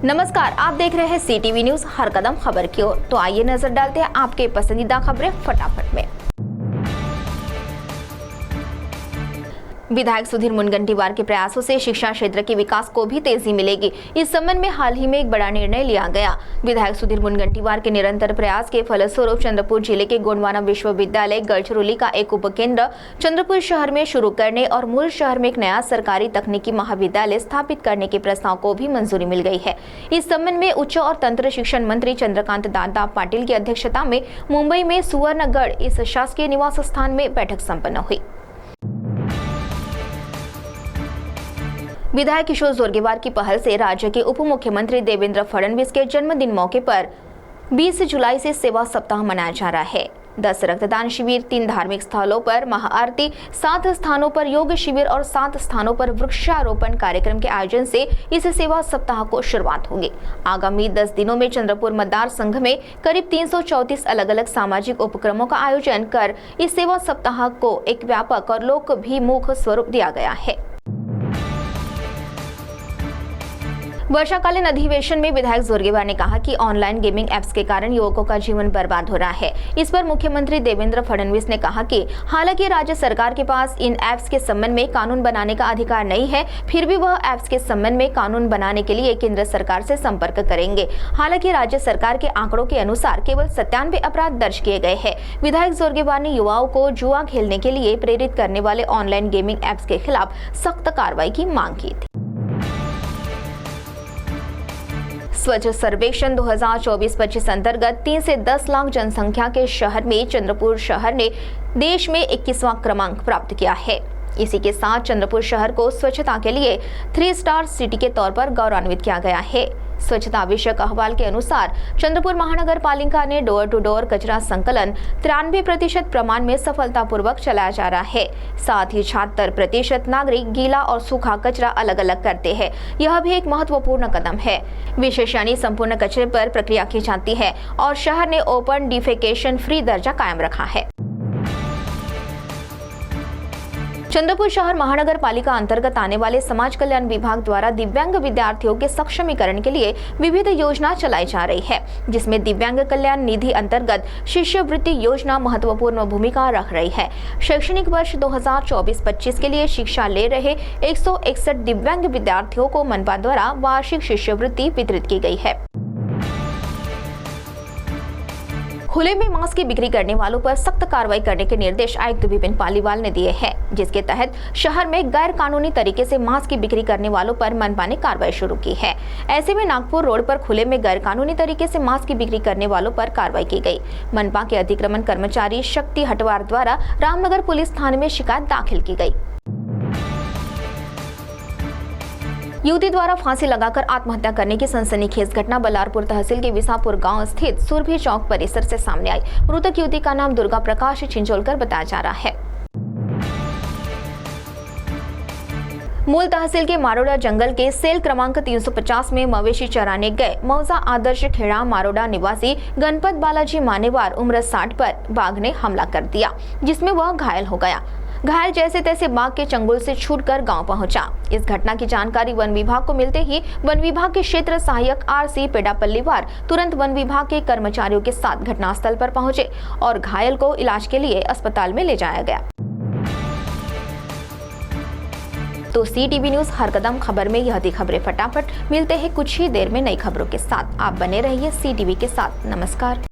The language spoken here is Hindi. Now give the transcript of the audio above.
नमस्कार, आप देख रहे हैं CTV न्यूज हर कदम खबर की ओर। तो आइए नजर डालते हैं आपके पसंदीदा खबरें फटाफट में। विधायक सुधीर मुनगंटीवार के प्रयासों से शिक्षा क्षेत्र के विकास को भी तेजी मिलेगी। इस संबंध में हाल ही में एक बड़ा निर्णय लिया गया। विधायक सुधीर मुनगंटीवार के निरंतर प्रयास के फलस्वरूप चंद्रपुर जिले के गोंडवाना विश्वविद्यालय गढ़चिरौली का एक उपकेंद्र चंद्रपुर शहर में शुरू करने और मूल शहर में एक नया सरकारी तकनीकी महाविद्यालय स्थापित करने के प्रस्ताव को भी मंजूरी मिल गई है। इस संबंध में उच्च और तंत्र शिक्षण मंत्री चंद्रकांत दादा पाटिल की अध्यक्षता में मुंबई में सुवर्णगढ़ इस शासकीय निवास स्थान में बैठक संपन्न हुई। विधायक किशोर जोरगेवार की पहल से राज्य के उप मुख्यमंत्री देवेंद्र फडणवीस के जन्मदिन मौके पर 20 जुलाई से सेवा सप्ताह मनाया जा रहा है। 10 रक्तदान शिविर, 3 धार्मिक स्थलों पर महाआरती, 7 स्थानों पर योग शिविर और 7 स्थानों पर वृक्षारोपण कार्यक्रम के आयोजन से इस सेवा सप्ताह को शुरुआत होगी। आगामी 10 दिनों में चंद्रपुर मतदार संघ में करीब 334 अलग अलग सामाजिक उपक्रमों का आयोजन कर इस सेवा सप्ताह को एक व्यापक और लोकाभिमुख स्वरूप दिया गया है। वर्षाकालीन अधिवेशन में विधायक जोरगेवार ने कहा कि ऑनलाइन गेमिंग ऐप्स के कारण युवकों का जीवन बर्बाद हो रहा है। इस पर मुख्यमंत्री देवेंद्र फडणवीस ने कहा कि हालांकि राज्य सरकार के पास इन ऐप्स के संबंध में कानून बनाने का अधिकार नहीं है, फिर भी वह ऐप्स के संबंध में कानून बनाने के लिए केंद्र सरकार से संपर्क करेंगे। हालांकि राज्य सरकार के आंकड़ों के अनुसार केवल 97 अपराध दर्ज किए गए हैं। विधायक जोरगेवार ने युवाओं को जुआ खेलने के लिए प्रेरित करने वाले ऑनलाइन गेमिंग ऐप्स के खिलाफ सख्त कार्रवाई की मांग की थी। स्वच्छ सर्वेक्षण 2024-25 अंतर्गत 3 से 10 लाख जनसंख्या के शहर में चंद्रपुर शहर ने देश में 21वां क्रमांक प्राप्त किया है। इसी के साथ चंद्रपुर शहर को स्वच्छता के लिए 3 स्टार सिटी के तौर पर गौरवान्वित किया गया है। स्वच्छता विषयक अहवाल के अनुसार चंद्रपुर महानगर पालिका ने डोर टू डोर कचरा संकलन 93% प्रमाण में सफलतापूर्वक चलाया जा रहा है। साथ ही 76% नागरिक गीला और सूखा कचरा अलग अलग करते हैं। यह भी एक महत्वपूर्ण कदम है। विशेष यानी संपूर्ण कचरे पर प्रक्रिया की जाती है और शहर ने ओपन डिफेकेशन फ्री दर्जा कायम रखा है। चंद्रपुर शहर महानगर पालिका अंतर्गत आने वाले समाज कल्याण विभाग द्वारा दिव्यांग विद्यार्थियों के सक्षमीकरण के लिए विविध योजना चलाई जा रही है, जिसमें दिव्यांग कल्याण निधि अंतर्गत शिष्यवृत्ति योजना महत्वपूर्ण भूमिका रख रही है। शैक्षणिक वर्ष 2024-25 के लिए शिक्षा ले रहे 161 दिव्यांग विद्यार्थियों को मनपा द्वारा वार्षिक शिष्यवृत्ति वितरित की गई है। खुले में मास्क की बिक्री करने वालों पर सख्त कार्रवाई करने के निर्देश आयुक्त विपिन पालीवाल ने दिए हैं, जिसके तहत शहर में गैर कानूनी तरीके से मास्क की बिक्री करने वालों पर मनपा ने कार्रवाई शुरू की है। ऐसे में नागपुर रोड पर खुले में गैर कानूनी तरीके से मास्क की बिक्री करने वालों पर कार्रवाई की गई। मनपा के अतिक्रमण कर्मचारी शक्ति हटवार द्वारा रामनगर पुलिस थाने में शिकायत दाखिल की गई। युवती द्वारा फांसी लगाकर आत्महत्या करने की सनसनीखेज घटना बल्लारपुर तहसील के विसापुर गांव स्थित सुरभि चौक परिसर से सामने आई। मृतक युवती का नाम दुर्गा प्रकाश चिंचोलकर बताया जा रहा है। मूल तहसील के मारोडा जंगल के सेल क्रमांक 350 में मवेशी चराने गए मौजा आदर्श खेड़ा मारोडा निवासी गणपत बालाजी मानेवार उम्र 60 पर बाघ ने हमला कर दिया, जिसमें वह घायल हो गया। घायल जैसे तैसे बाघ के चंगुल से छूटकर गांव पहुंचा। इस घटना की जानकारी वन विभाग को मिलते ही वन विभाग के क्षेत्र सहायक RC पेडापल्लीवार तुरंत वन विभाग के कर्मचारियों के साथ घटनास्थल पर पहुंचे और घायल को इलाज के लिए अस्पताल में ले जाया गया। तो CTV न्यूज हर कदम खबर में यह थी खबरें फटाफट। मिलते हैं कुछ ही देर में नई खबरों के साथ। आप बने रहिए CTV के साथ। नमस्कार।